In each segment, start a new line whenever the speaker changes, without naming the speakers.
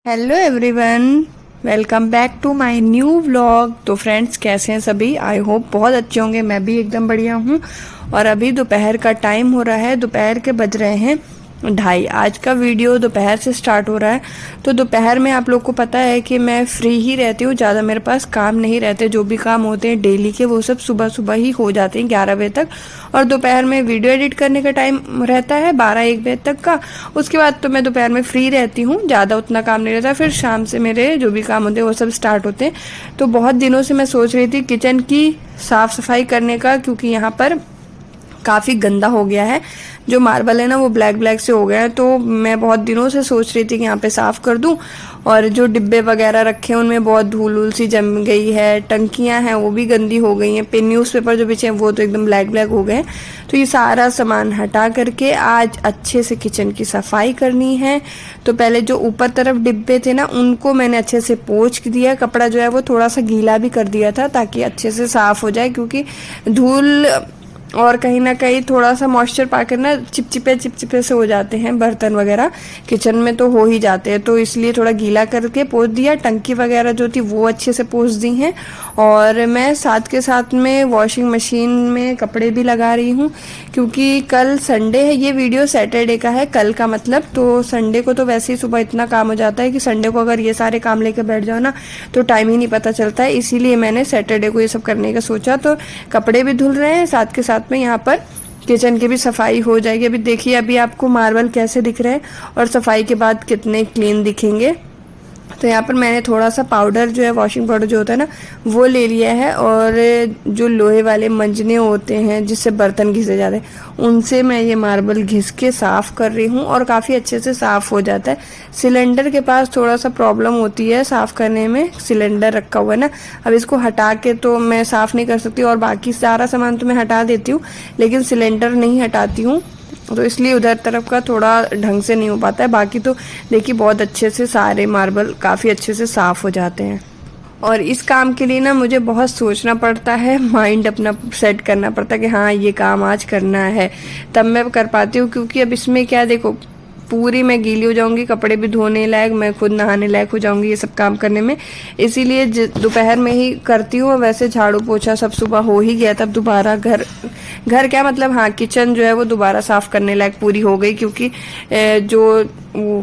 Hello everyone, welcome back to my new vlog. तो friends, कैसे हैं सभी? आई होप बहुत अच्छे होंगे। मैं भी एकदम बढ़िया हूँ। और अभी दोपहर का टाइम हो रहा है, दोपहर के बज रहे हैं 2:30। आज का वीडियो दोपहर से स्टार्ट हो रहा है। तो दोपहर में आप लोग को पता है कि मैं फ्री ही रहती हूँ, ज़्यादा मेरे पास काम नहीं रहते। जो भी काम होते हैं डेली के वो सब सुबह सुबह ही हो जाते हैं 11 बजे तक। और दोपहर में वीडियो एडिट करने का टाइम रहता है 12-1 बजे तक का। उसके बाद तो मैं दोपहर में फ्री रहती हूँ, ज़्यादा उतना काम नहीं रहता। फिर शाम से मेरे जो भी काम होते हैं वो सब स्टार्ट होते हैं। तो बहुत दिनों से मैं सोच रही थी किचन की साफ़ सफाई करने का, क्योंकि यहाँ पर काफ़ी गंदा हो गया है। जो मार्बल है ना वो ब्लैक ब्लैक से हो गया है। तो मैं बहुत दिनों से सोच रही थी कि यहाँ पे साफ़ कर दूँ। और जो डिब्बे वगैरह रखे हैं उनमें बहुत धूल उल सी जम गई है। टंकियाँ हैं वो भी गंदी हो गई हैं। न्यूज़पेपर जो बिछे हैं वो तो एकदम ब्लैक ब्लैक हो गए हैं। तो ये सारा सामान हटा करके आज अच्छे से किचन की सफाई करनी है। तो पहले जो ऊपर तरफ डिब्बे थे ना उनको मैंने अच्छे से पोंछ दिया। कपड़ा जो है वो थोड़ा सा गीला भी कर दिया था ताकि अच्छे से साफ़ हो जाए, क्योंकि धूल और कहीं ना कहीं थोड़ा सा मॉइस्चर पाकर ना चिपचिपे से हो जाते हैं बर्तन वगैरह। किचन में तो हो ही जाते हैं, तो इसलिए थोड़ा गीला करके पोंछ दिया। टंकी वगैरह जो थी वो अच्छे से पोंछ दी हैं। और मैं साथ के साथ में वॉशिंग मशीन में कपड़े भी लगा रही हूँ, क्योंकि कल संडे है। ये वीडियो सैटरडे का है, कल का मतलब। तो संडे को तो वैसे ही सुबह इतना काम हो जाता है कि संडे को अगर ये सारे काम लेकर बैठ जाओ ना तो टाइम ही नहीं पता चलता है। इसीलिए मैंने सैटरडे को ये सब करने का सोचा। तो कपड़े भी धुल रहे हैं, साथ के साथ में यहाँ पर किचन की भी सफाई हो जाएगी। अभी देखिए, अभी आपको मार्बल कैसे दिख रहे हैं और सफाई के बाद कितने क्लीन दिखेंगे। तो यहाँ पर मैंने थोड़ा सा पाउडर जो है, वॉशिंग पाउडर जो होता है ना, वो ले लिया है। और जो लोहे वाले मंजने होते हैं जिससे बर्तन घिसे जाते हैं उनसे मैं ये मार्बल घिस के साफ़ कर रही हूँ और काफ़ी अच्छे से साफ़ हो जाता है। सिलेंडर के पास थोड़ा सा प्रॉब्लम होती है साफ़ करने में। सिलेंडर रखा हुआ है ना, अब इसको हटा के तो मैं साफ़ नहीं कर सकती। और बाकी सारा सामान तो मैं हटा देती हूँ, लेकिन सिलेंडर नहीं हटाती हूँ। तो इसलिए उधर तरफ का थोड़ा ढंग से नहीं हो पाता है। बाकी तो देखिए बहुत अच्छे से सारे मार्बल काफ़ी अच्छे से साफ़ हो जाते हैं। और इस काम के लिए ना मुझे बहुत सोचना पड़ता है, माइंड अपना सेट करना पड़ता है कि हाँ ये काम आज करना है, तब मैं कर पाती हूँ। क्योंकि अब इसमें क्या, देखो पूरी मैं गीली हो जाऊंगी, कपड़े भी धोने लायक, मैं खुद नहाने लायक हो जाऊंगी ये सब काम करने में। इसीलिए दोपहर में ही करती हूँ। वैसे झाड़ू पोछा सब सुबह हो ही गया, तब दोबारा घर क्या मतलब, हाँ किचन जो है वो दोबारा साफ करने लायक पूरी हो गई। क्योंकि जो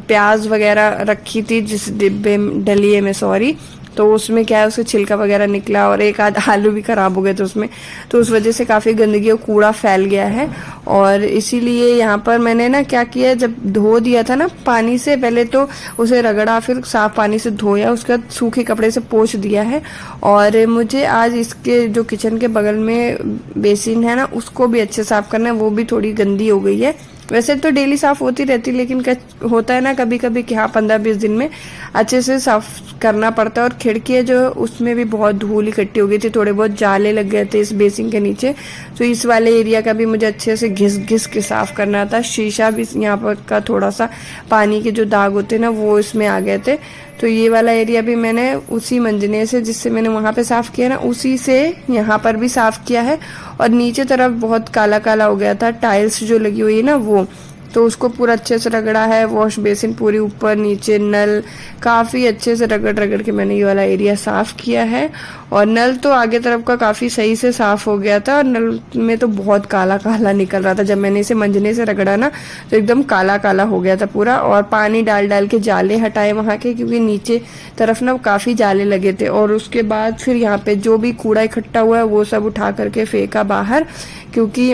प्याज वगैरह रखी थी जिस डिब्बे डलिए में, सॉरी, तो उसमें क्या है, उससे छिलका वगैरह निकला और एक आध आलू भी खराब हो गए थे उसमें। तो उस वजह से काफ़ी गंदगी और कूड़ा फैल गया है। और इसीलिए यहाँ पर मैंने ना क्या किया, जब धो दिया था ना पानी से, पहले तो उसे रगड़ा, फिर साफ पानी से धोया, उसके बाद सूखे कपड़े से पोंछ दिया है। और मुझे आज इसके जो किचन के बगल में बेसिन है ना उसको भी अच्छे साफ करना है, वो भी थोड़ी गंदी हो गई है। वैसे तो डेली साफ होती रहती, लेकिन होता है ना कभी कभी कि हाँ 15-20 दिन में अच्छे से साफ करना पड़ता है। और खिड़की जो उसमें भी बहुत धूल इकट्ठी हो गई थी, थोड़े बहुत जाले लग गए थे इस बेसिन के नीचे। तो इस वाले एरिया का भी मुझे अच्छे से घिस घिस के साफ करना था। शीशा भी यहाँ पर का थोड़ा सा पानी के जो दाग होते हैं ना वो इसमें आ गए थे। तो ये वाला एरिया भी मैंने उसी मंजने से जिससे मैंने वहाँ पे साफ़ किया ना, उसी से यहाँ पर भी साफ़ किया है। और नीचे तरफ बहुत काला काला हो गया था, टाइल्स जो लगी हुई है ना वो, तो उसको पूरा अच्छे से रगड़ा है। वॉश बेसिन पूरी ऊपर नीचे, नल काफ़ी अच्छे से रगड़ रगड़ के मैंने ये वाला एरिया साफ़ किया है। और नल तो आगे तरफ का काफ़ी सही से साफ़ हो गया था। नल में तो बहुत काला काला निकल रहा था, जब मैंने इसे मंजने से रगड़ा ना तो एकदम काला काला हो गया था पूरा। और पानी डाल डाल के जाले हटाए वहाँ के, क्योंकि नीचे तरफ ना काफ़ी जाले लगे थे। और उसके बाद फिर यहाँ पे जो भी कूड़ा इकट्ठा हुआ है वो सब उठा करके फेंका बाहर, क्योंकि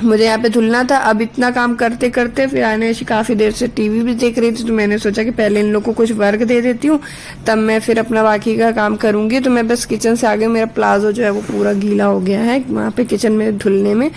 मुझे यहाँ पे धुलना था। अब इतना काम करते करते फिर आनेशी काफ़ी देर से टीवी भी देख रही थी, तो मैंने सोचा कि पहले इन लोग को कुछ वर्क दे देती हूँ, तब मैं फिर अपना बाकी का काम करूँगी। तो मैं बस किचन से आगे, मेरा प्लाजो जो है वो पूरा गीला हो गया है वहाँ पे किचन में धुलने में।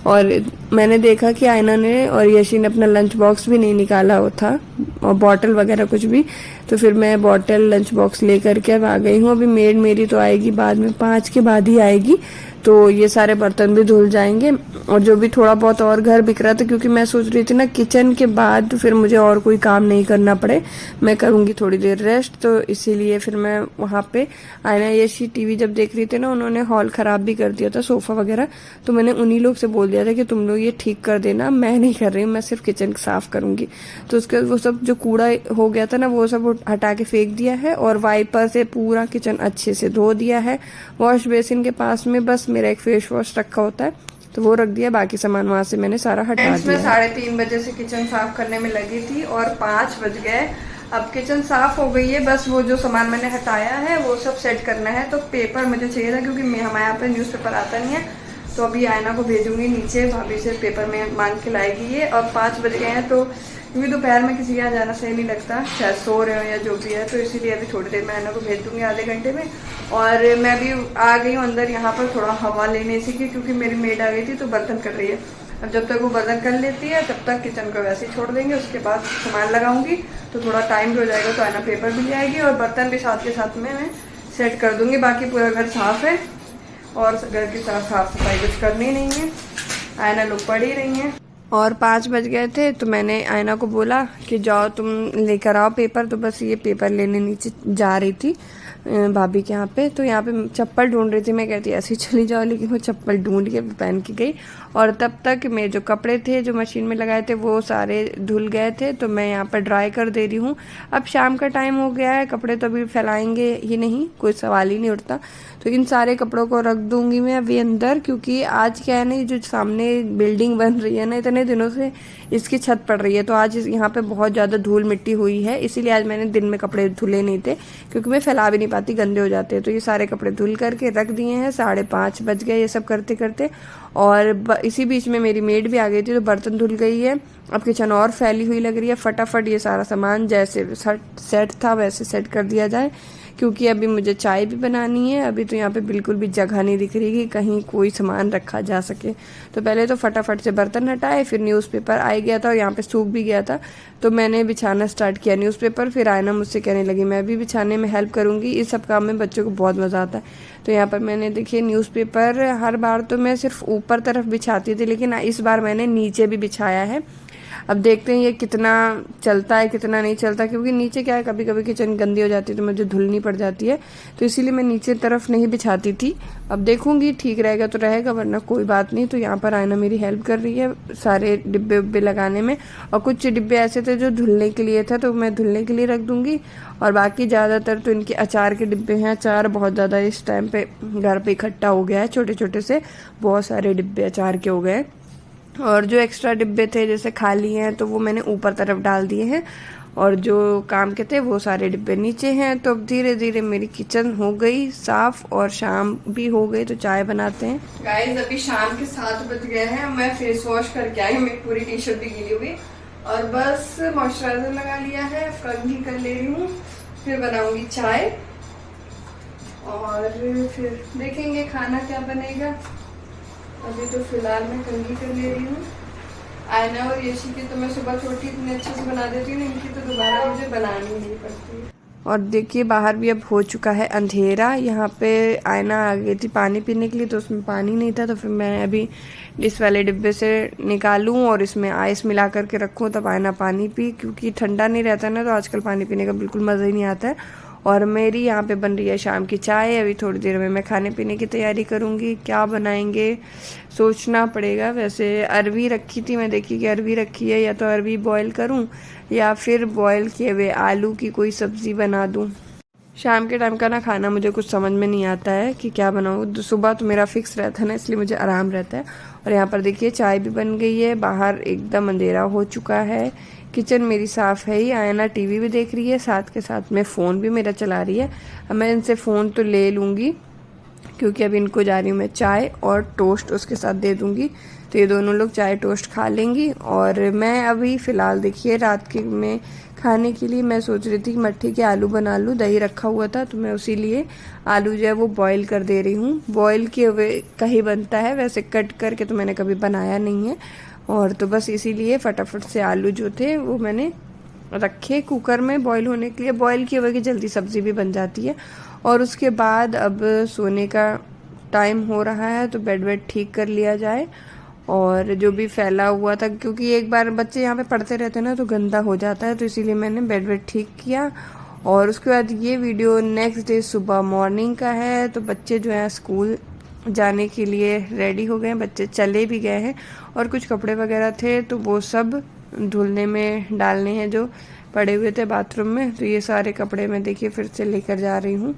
और मैंने देखा कि आयना ने और यशी ने अपना लंच बॉक्स भी नहीं निकाला हो था, और बॉटल वगैरह कुछ भी। तो फिर मैं बॉटल लंच बॉक्स लेकर के अब आ गई हूँ। अभी मेड मेरी तो आएगी बाद में, 5 के बाद ही आएगी। तो ये सारे बर्तन भी धुल जाएंगे और जो भी अभी थोड़ा बहुत और घर बिक रहा था, क्योंकि मैं सोच रही थी ना किचन के बाद फिर मुझे और कोई काम नहीं करना पड़े, मैं करूँगी थोड़ी देर रेस्ट, तो इसीलिए फिर मैं वहाँ पे आयना यशी टीवी जब देख रही थी ना, उन्होंने हॉल ख़राब भी कर दिया था, सोफ़ा वगैरह, तो मैंने उन्हीं लोग से बोल दिया था कि तुम लोग ये ठीक कर देना, मैं नहीं कर रही हूँ, मैं सिर्फ किचन साफ़ करूँगी। तो उसके वो सब जो कूड़ा हो गया था ना, वो सब हटा के फेंक दिया है, और वाइपर से पूरा किचन अच्छे से धो दिया है। वॉश बेसिन के पास में बस मेरा एक फेस वॉश रखा होता है, तो वो रख दिया, बाकी सामान वहां से मैंने सारा हटा दिया। मैं 3:30 बजे से किचन साफ करने में लगी थी और 5 बज गए। अब किचन साफ हो गई है, बस वो जो सामान मैंने हटाया है वो सब सेट करना है। तो पेपर मुझे चाहिए था, क्योंकि हमारे यहाँ पे न्यूज़पेपर आता नहीं है, तो अभी आयना को भेजूंगी नीचे, भाभी से पेपर में मांग के लाएगी ये। और 5 बज गए हैं, तो क्योंकि दोपहर में किसी के यहाँ जाना सही नहीं लगता, शायद सो रहे हो या जो भी है, तो इसीलिए अभी थोड़ी देर में आयना को भेज दूंगी, आधे घंटे में। और मैं भी आ गई हूँ अंदर यहाँ पर थोड़ा हवा लेने से, क्योंकि मेरी मेड आ गई थी तो बर्तन कर रही है। अब जब तक वो बर्तन कर लेती है तब तक किचन को वैसे ही छोड़ देंगे, उसके बाद सामान लगाऊंगी तो थोड़ा टाइम भी हो जाएगा, तो आयना पेपर भी ले आएगी और बर्तन भी साथ के साथ में मैं सेट कर दूंगी। बाकी पूरा घर साफ है और घर की साफ सफाई कुछ करनी नहीं है, आयना लोग पड़ ही रही हैं। और 5 बज गए थे, तो मैंने आयना को बोला कि जाओ तुम लेकर आओ पेपर, तो बस ये पेपर लेने नीचे जा रही थी भाभी के यहाँ पे। तो यहाँ पे चप्पल ढूंढ रही थी, मैं कहती ऐसे ही चली जाओ, लेकिन वो चप्पल ढूंढ के पहन के गई। और तब तक मेरे जो कपड़े थे जो मशीन में लगाए थे वो सारे धुल गए थे, तो मैं यहाँ पर ड्राई कर दे रही हूँ। अब शाम का टाइम हो गया है, कपड़े तो अभी फैलाएंगे ही नहीं, कोई सवाल ही नहीं उठता। तो इन सारे कपड़ों को रख दूंगी मैं अभी अंदर, क्योंकि आज क्या है ना, जो सामने बिल्डिंग बन रही है ना, इतने दिनों से इसकी छत पड़ रही है, तो आज यहाँ पे बहुत ज़्यादा धूल मिट्टी हुई है, इसीलिए आज मैंने दिन में कपड़े धुले नहीं थे, क्योंकि मैं फैला भी नहीं पाती, गंदे हो जाते हैं। तो ये सारे कपड़े धुल करके रख दिए हैं। 5:30 बज गए ये सब करते करते, और इसी बीच में मेरी मेड भी आ गई थी, तो बर्तन धुल गई है। अब किचन और फैली हुई लग रही है, फटाफट ये सारा सामान जैसे सेट था वैसे सेट कर दिया जाए, क्योंकि अभी मुझे चाय भी बनानी है। अभी तो यहाँ पे बिल्कुल भी जगह नहीं दिख रही कि कहीं कोई सामान रखा जा सके। तो पहले तो फटाफट से बर्तन हटाए, फिर न्यूज़पेपर आ गया था और यहाँ पे सूख भी गया था, तो मैंने बिछाना स्टार्ट किया न्यूज़पेपर। फिर आयना मुझसे कहने लगी मैं भी बिछाने में हेल्प करूँगी, इस सब काम में बच्चों को बहुत मज़ा आता है। तो यहाँ पर मैंने देखिए न्यूज़पेपर, हर बार तो मैं सिर्फ ऊपर तरफ बिछाती थी, लेकिन इस बार मैंने नीचे भी बिछाया है। अब देखते हैं ये कितना चलता है कितना नहीं चलता, क्योंकि नीचे क्या है, कभी कभी किचन गंदी हो जाती है तो मुझे धुलनी पड़ जाती है, तो इसीलिए मैं नीचे तरफ नहीं बिछाती थी। अब देखूंगी ठीक रहेगा तो रहेगा, वरना कोई बात नहीं। तो यहाँ पर आयना मेरी हेल्प कर रही है सारे डिब्बे उब्बे लगाने में, और कुछ डिब्बे ऐसे थे जो धुलने के लिए था, तो मैं धुलने के लिए रख दूंगी। और बाकी ज़्यादातर तो इनके अचार के डिब्बे हैं, अचार बहुत ज़्यादा इस टाइम पे घर पे इकट्ठा हो गया है, छोटे छोटे से बहुत सारे डिब्बे अचार के हो गए। और जो एक्स्ट्रा डिब्बे थे जैसे खाली हैं तो वो मैंने ऊपर तरफ डाल दिए हैं, और जो काम के थे वो सारे डिब्बे नीचे हैं। तो अब धीरे धीरे मेरी किचन हो गई साफ और शाम भी हो गई, तो चाय बनाते हैं। गाइस अभी शाम के 7 बज गए हैं, मैं फेस वॉश करके आई हूँ, मेरी पूरी टी शर्ट भी गीली हुई, और बस मॉइस्चराइजर लगा लिया है, कंघी कर ले रही हूँ, फिर बनाऊंगी चाय और फिर देखेंगे खाना क्या बनेगा। अभी तो फिलहाल मैं कंघी कर ले रही हूँ। आयना और यशी की तो मैं सुबह छोटी इतने अच्छे से बना देती हूँ, इनकी तो दोबारा मुझे बनानी नहीं पड़ती है। और देखिए बाहर भी अब हो चुका है अंधेरा। यहाँ पे आयना आ गई थी पानी पीने के लिए, तो उसमें पानी नहीं था, तो फिर मैं अभी इस वाले डिब्बे से निकालूं और इसमें आइस मिला करके रखूं, तब आयना पानी पी, क्योंकि ठंडा नहीं रहता ना, तो आजकल पानी पीने का बिल्कुल मज़ा ही नहीं आता है। और मेरी यहाँ पे बन रही है शाम की चाय। अभी थोड़ी देर में मैं खाने पीने की तैयारी करूँगी, क्या बनाएंगे सोचना पड़ेगा। वैसे अरवी रखी थी, मैं देखी कि अरवी रखी है, या तो अरवी बॉईल करूँ या फिर बॉईल किए हुए आलू की कोई सब्ज़ी बना दूँ। शाम के टाइम का ना खाना मुझे कुछ समझ में नहीं आता है कि क्या बनाऊँ। सुबह तो मेरा फिक्स रहता है ना, इसलिए मुझे आराम रहता है। और यहाँ पर देखिए चाय भी बन गई है, बाहर एकदम अंधेरा हो चुका है, किचन मेरी साफ़ है ही, आयना टीवी भी देख रही है, साथ के साथ में फ़ोन भी मेरा चला रही है। अब मैं इनसे फ़ोन तो ले लूँगी, क्योंकि अब इनको जा रही हूँ मैं चाय और टोस्ट उसके साथ दे दूँगी, तो ये दोनों लोग चाय टोस्ट खा लेंगी। और मैं अभी फ़िलहाल देखिए रात के में खाने के लिए मैं सोच रही थी कि मट्ठी के आलू बना लूँ, दही रखा हुआ था, तो मैं उसी लिए आलू जो है वो बॉईल कर दे रही हूँ। बॉईल किए हुए का ही बनता है, वैसे कट करके तो मैंने कभी बनाया नहीं है। और तो बस इसीलिए फटाफट से आलू जो थे वो मैंने रखे कुकर में बॉईल होने के लिए। बॉईल किए हुए की जल्दी सब्ज़ी भी बन जाती है। और उसके बाद अब सोने का टाइम हो रहा है, तो बेड वेड ठीक कर लिया जाए और जो भी फैला हुआ था, क्योंकि एक बार बच्चे यहाँ पे पढ़ते रहते हैं ना तो गंदा हो जाता है, तो इसीलिए मैंने बेड वेड ठीक किया। और उसके बाद ये वीडियो नेक्स्ट डे सुबह मॉर्निंग का है। तो बच्चे जो हैं स्कूल जाने के लिए रेडी हो गए हैं, बच्चे चले भी गए हैं। और कुछ कपड़े वगैरह थे तो वो सब धुलने में डालने हैं जो पड़े हुए थे बाथरूम में। तो ये सारे कपड़े मैं देखिए फिर से लेकर जा रही हूँ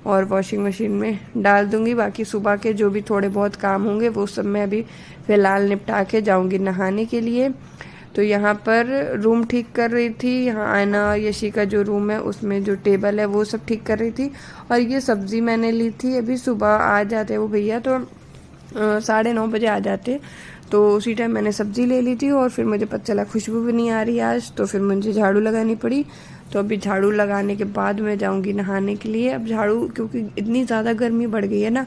और वॉशिंग मशीन में डाल दूंगी। बाकी सुबह के जो भी थोड़े बहुत काम होंगे वो सब मैं अभी फ़िलहाल निपटा के जाऊंगी नहाने के लिए। तो यहाँ पर रूम ठीक कर रही थी, यहाँ आयना यशी का जो रूम है उसमें जो टेबल है वो सब ठीक कर रही थी। और ये सब्ज़ी मैंने ली थी, अभी सुबह आ जाते वो भैया तो 9:30 बजे आ जाते, तो उसी टाइम मैंने सब्ज़ी ले ली थी। और फिर मुझे पता चला खुशबू भी नहीं आ रही आज, तो फिर मुझे झाड़ू लगानी पड़ी। तो अभी झाड़ू लगाने के बाद मैं जाऊंगी नहाने के लिए। अब झाड़ू क्योंकि इतनी ज़्यादा गर्मी बढ़ गई है ना,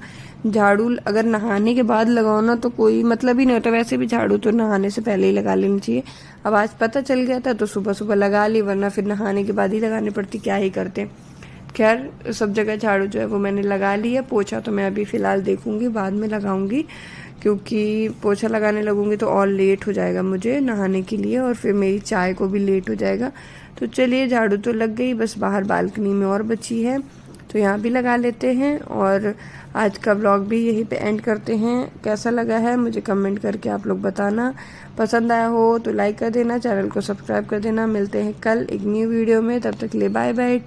झाड़ू अगर नहाने के बाद लगाओ ना तो कोई मतलब ही नहीं होता। वैसे भी झाड़ू तो नहाने से पहले ही लगा लेनी चाहिए। अब आज पता चल गया था तो सुबह सुबह लगा ली, वरना फिर नहाने के बाद ही लगानी पड़ती, क्या ही करते। खैर सब जगह झाड़ू जो है वो मैंने लगा ली है। पोछा तो मैं अभी फ़िलहाल देखूंगी, बाद में लगाऊंगी, क्योंकि पोछा लगाने लगूंगी तो और लेट हो जाएगा मुझे नहाने के लिए, और फिर मेरी चाय को भी लेट हो जाएगा। तो चलिए झाड़ू तो लग गई, बस बाहर बालकनी में और बची है तो यहाँ भी लगा लेते हैं। और आज का व्लॉग भी यहीं पे एंड करते हैं। कैसा लगा है मुझे कमेंट करके आप लोग बताना। पसंद आया हो तो लाइक कर देना, चैनल को सब्सक्राइब कर देना। मिलते हैं कल एक न्यू वीडियो में, तब तक के लिए बाय बाय।